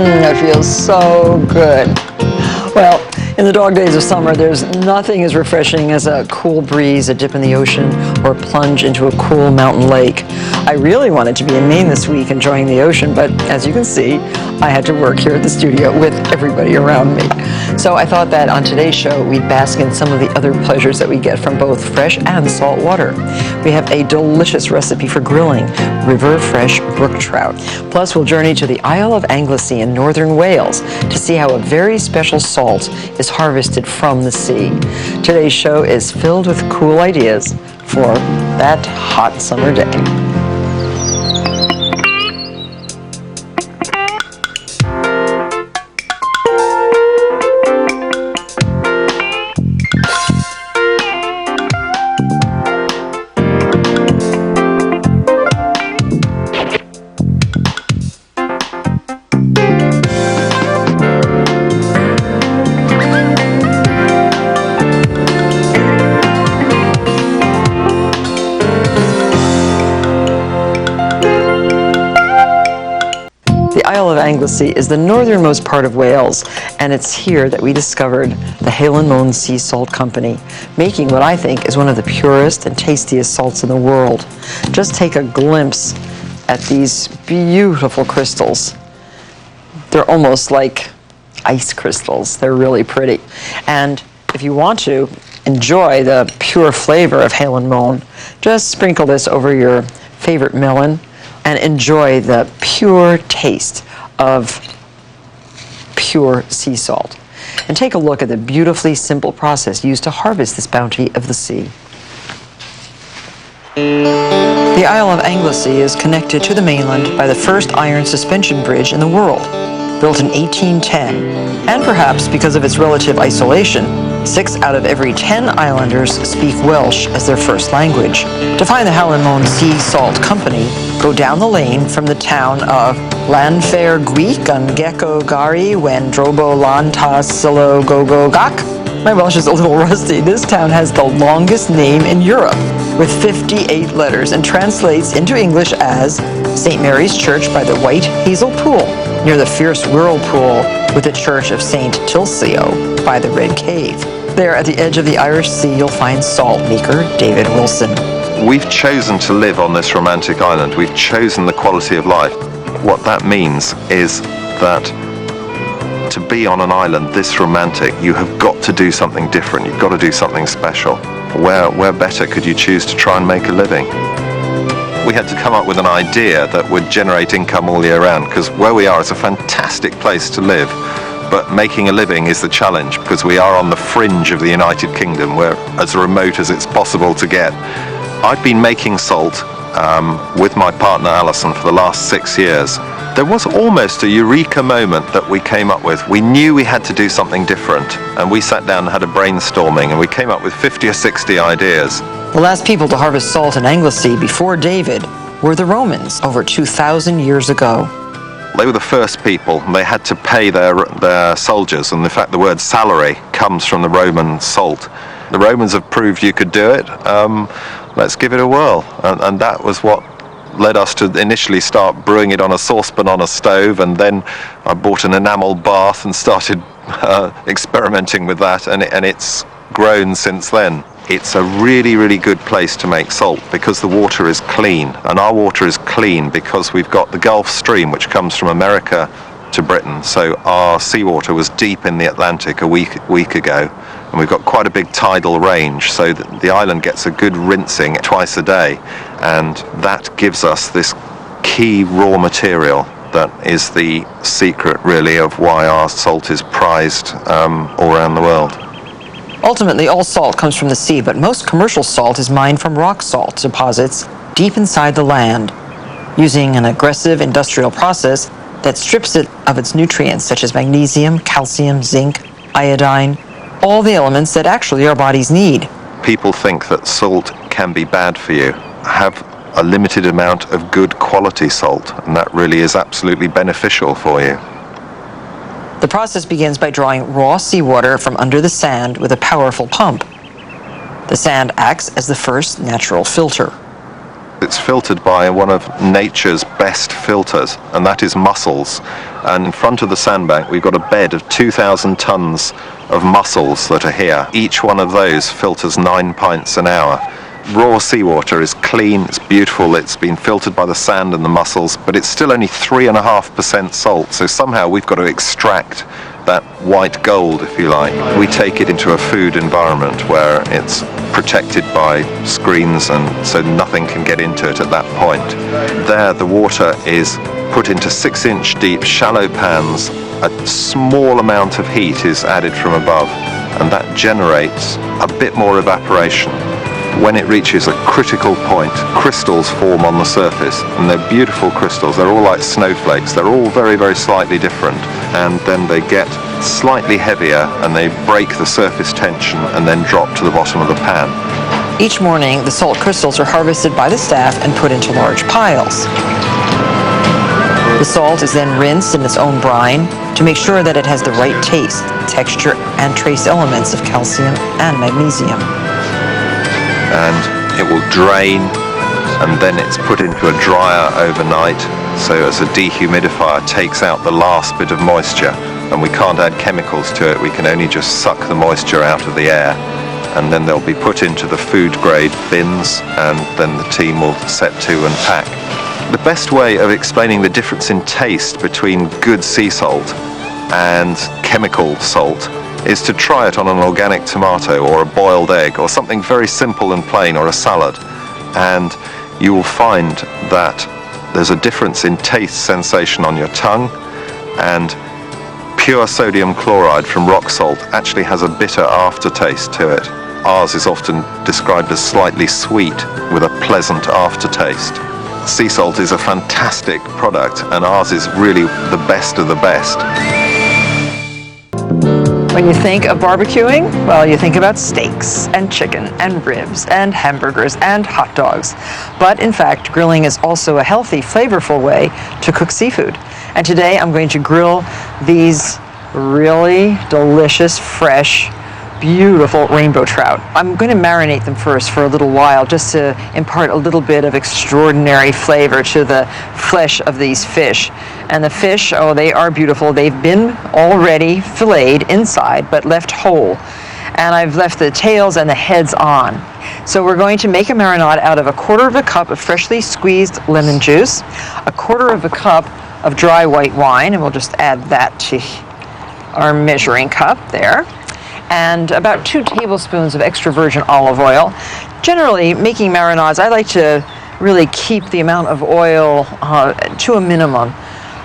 That feels so good. Well, in the dog days of summer, there's nothing as refreshing as a cool breeze, a dip in the ocean, or a plunge into a cool mountain lake. I really wanted to be in Maine this week enjoying the ocean, but as you can see, I had to work here at the studio with everybody around me. So I thought that on today's show, we'd bask in some of the other pleasures that we get from both fresh and salt water. We have a delicious recipe for grilling, river fresh brook trout. Plus, we'll journey to the Isle of Anglesey in northern Wales to see how a very special salt is harvested from the sea. Today's show is filled with cool ideas for that hot summer day. The Isle of Anglesey is the northernmost part of Wales, and it's here that we discovered the Halen Môn Sea Salt Company, making what I think is one of the purest and tastiest salts in the world. Just take a glimpse at these beautiful crystals. They're almost like ice crystals. They're really pretty. And if you want to enjoy the pure flavor of Halen Môn, just sprinkle this over your favorite melon and enjoy the pure taste of pure sea salt. And take a look at the beautifully simple process used to harvest this bounty of the sea. The Isle of Anglesey is connected to the mainland by the first iron suspension bridge in the world, built in 1810, and perhaps because of its relative isolation, 6 out of every 10 islanders speak Welsh as their first language. To find the Halen Môn Sea Salt Company, go down the lane from the town of Llanfair Gwych an Gecko Gari when Drobo Lan Tas Silo Gogo Gach. My Welsh is a little rusty. This town has the longest name in Europe, with 58 letters, and translates into English as St. Mary's Church by the White Hazel Pool, near the fierce whirlpool, with the Church of St. Tilsio by the Red Cave. There at the edge of the Irish Sea, you'll find salt maker David Wilson. We've chosen to live on this romantic island. We've chosen the quality of life. What that means is that to be on an island this romantic, you have got to do something different. You've got to do something special. Where better could you choose to try and make a living? We had to come up with an idea that would generate income all year round, because where we are is a fantastic place to live, but making a living is the challenge, because we are on the fringe of the United Kingdom. We're as remote as it's possible to get. I've been making salt with my partner Alison for the last 6 years. There was almost a eureka moment that we came up with. We knew we had to do something different, and we sat down and had a brainstorming, and we came up with 50 or 60 ideas. The last people to harvest salt in Anglesey before David were the Romans over 2,000 years ago. They were the first people, and they had to pay their soldiers, and in fact the word salary comes from the Roman salt. The Romans have proved you could do it. Let's give it a whirl, and that was what led us to initially start brewing it on a saucepan on a stove, and then I bought an enamel bath and started experimenting with that, and it's grown since then. It's a really, really good place to make salt because the water is clean, and our water is clean because we've got the Gulf Stream, which comes from America to Britain. So our seawater was deep in the Atlantic a week ago, and we've got quite a big tidal range, so that the island gets a good rinsing twice a day, and that gives us this key raw material that is the secret, really, of why our salt is prized all around the world. Ultimately, all salt comes from the sea, but most commercial salt is mined from rock salt deposits deep inside the land, using an aggressive industrial process that strips it of its nutrients such as magnesium, calcium, zinc, iodine, all the elements that actually our bodies need. People think that salt can be bad for you. Have a limited amount of good quality salt, and that really is absolutely beneficial for you. The process begins by drawing raw seawater from under the sand with a powerful pump. The sand acts as the first natural filter. It's filtered by one of nature's best filters, and that is mussels. And in front of the sandbank we've got a bed of 2,000 tons of mussels that are here. Each one of those filters 9 pints an hour. Raw seawater is clean, it's beautiful, it's been filtered by the sand and the mussels, but it's still only 3.5% salt, so somehow we've got to extract that white gold, if you like. We take it into a food environment where it's protected by screens, and so nothing can get into it at that point. There the water is put into 6-inch deep shallow pans. A small amount of heat is added from above, and that generates a bit more evaporation. When it reaches a critical point, crystals form on the surface, and they're beautiful crystals. They're all like snowflakes. They're all very, very slightly different, and then they get slightly heavier and they break the surface tension and then drop to the bottom of the pan. Each morning, the salt crystals are harvested by the staff and put into large piles. The salt is then rinsed in its own brine to make sure that it has the right taste, texture, and trace elements of calcium and magnesium. And it will drain, and then it's put into a dryer overnight, so as a dehumidifier takes out the last bit of moisture, and we can't add chemicals to it, we can only just suck the moisture out of the air, and then they'll be put into the food grade bins, and then the team will set to and pack. The best way of explaining the difference in taste between good sea salt and chemical salt is to try it on an organic tomato or a boiled egg or something very simple and plain, or a salad, and you will find that there's a difference in taste sensation on your tongue, and pure sodium chloride from rock salt actually has a bitter aftertaste to it. Ours is often described as slightly sweet with a pleasant aftertaste. Sea salt is a fantastic product, and ours is really the best of the best. When you think of barbecuing, well, you think about steaks and chicken and ribs and hamburgers and hot dogs. But in fact, grilling is also a healthy, flavorful way to cook seafood. And today I'm going to grill these really delicious, fresh, beautiful rainbow trout. I'm going to marinate them first for a little while just to impart a little bit of extraordinary flavor to the flesh of these fish. And the fish, oh, they are beautiful. They've been already filleted inside but left whole. And I've left the tails and the heads on. So we're going to make a marinade out of 1/4 cup of freshly squeezed lemon juice, 1/4 cup of dry white wine, and we'll just add that to our measuring cup there, and about 2 tablespoons of extra virgin olive oil. Generally, making marinades, I like to really keep the amount of oil to a minimum.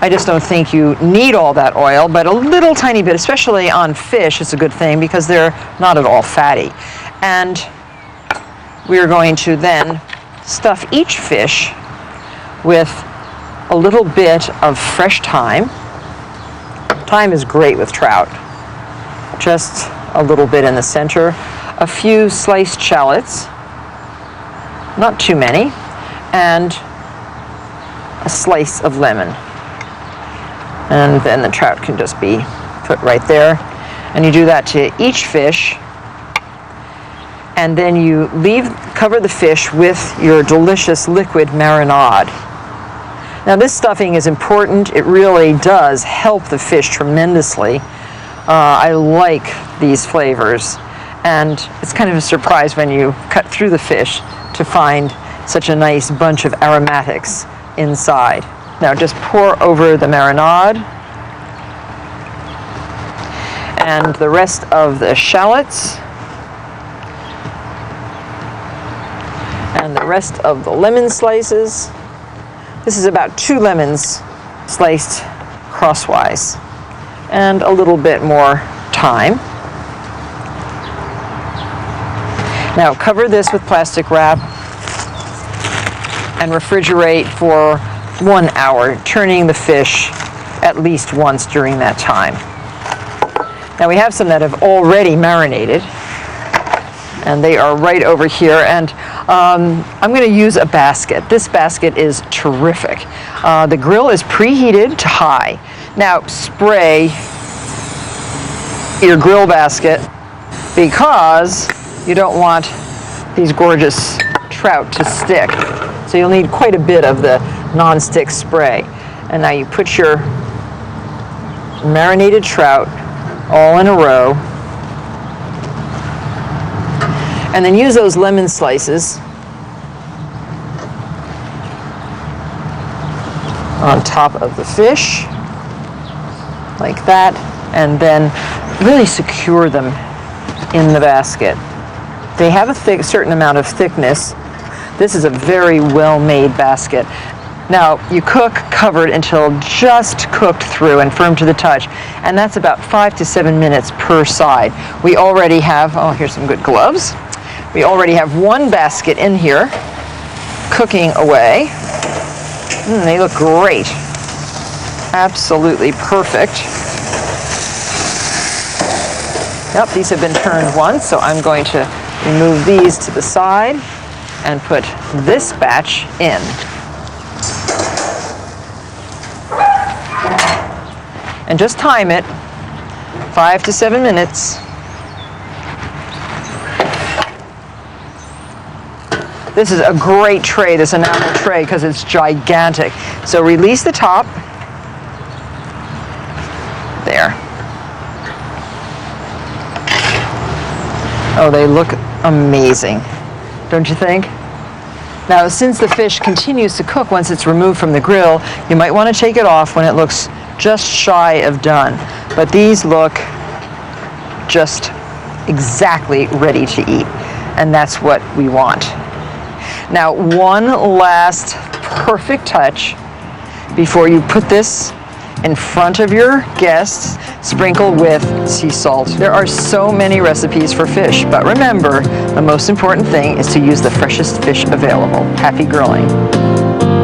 I just don't think you need all that oil, but a little tiny bit, especially on fish, is a good thing because they're not at all fatty. And we're going to then stuff each fish with a little bit of fresh thyme. Thyme is great with trout. Just a little bit in the center. A few sliced shallots, not too many, and a slice of lemon. And then the trout can just be put right there. And you do that to each fish. And then you cover the fish with your delicious liquid marinade. Now this stuffing is important. It really does help the fish tremendously. I like these flavors. And it's kind of a surprise when you cut through the fish to find such a nice bunch of aromatics inside. Now just pour over the marinade and the rest of the shallots and the rest of the lemon slices. This is about 2 lemons sliced crosswise, and a little bit more thyme. Now cover this with plastic wrap and refrigerate for 1 hour, turning the fish at least once during that time. Now we have some that have already marinated, and they are right over here, and I'm going to use a basket. This basket is terrific. The grill is preheated to high. Now spray your grill basket because you don't want these gorgeous trout to stick. So you'll need quite a bit of the non-stick spray. And now you put your marinated trout all in a row. And then use those lemon slices on top of the fish, like that, and then really secure them in the basket. They have a certain amount of thickness. This is a very well-made basket. Now, you cook covered until just cooked through and firm to the touch, and that's about 5 to 7 minutes per side. We already have, oh, here's some good gloves. We already have one basket in here, cooking away. They look great. Absolutely perfect. Yep, these have been turned once, so I'm going to remove these to the side and put this batch in. And just time it, 5 to 7 minutes. This is a great tray, this enamel tray, because it's gigantic. So release the top. There. Oh, they look amazing, don't you think? Now, since the fish continues to cook once it's removed from the grill, you might want to take it off when it looks just shy of done. But these look just exactly ready to eat, and that's what we want. Now, one last perfect touch before you put this in front of your guests, sprinkle with sea salt. There are so many recipes for fish, but remember, the most important thing is to use the freshest fish available. Happy grilling.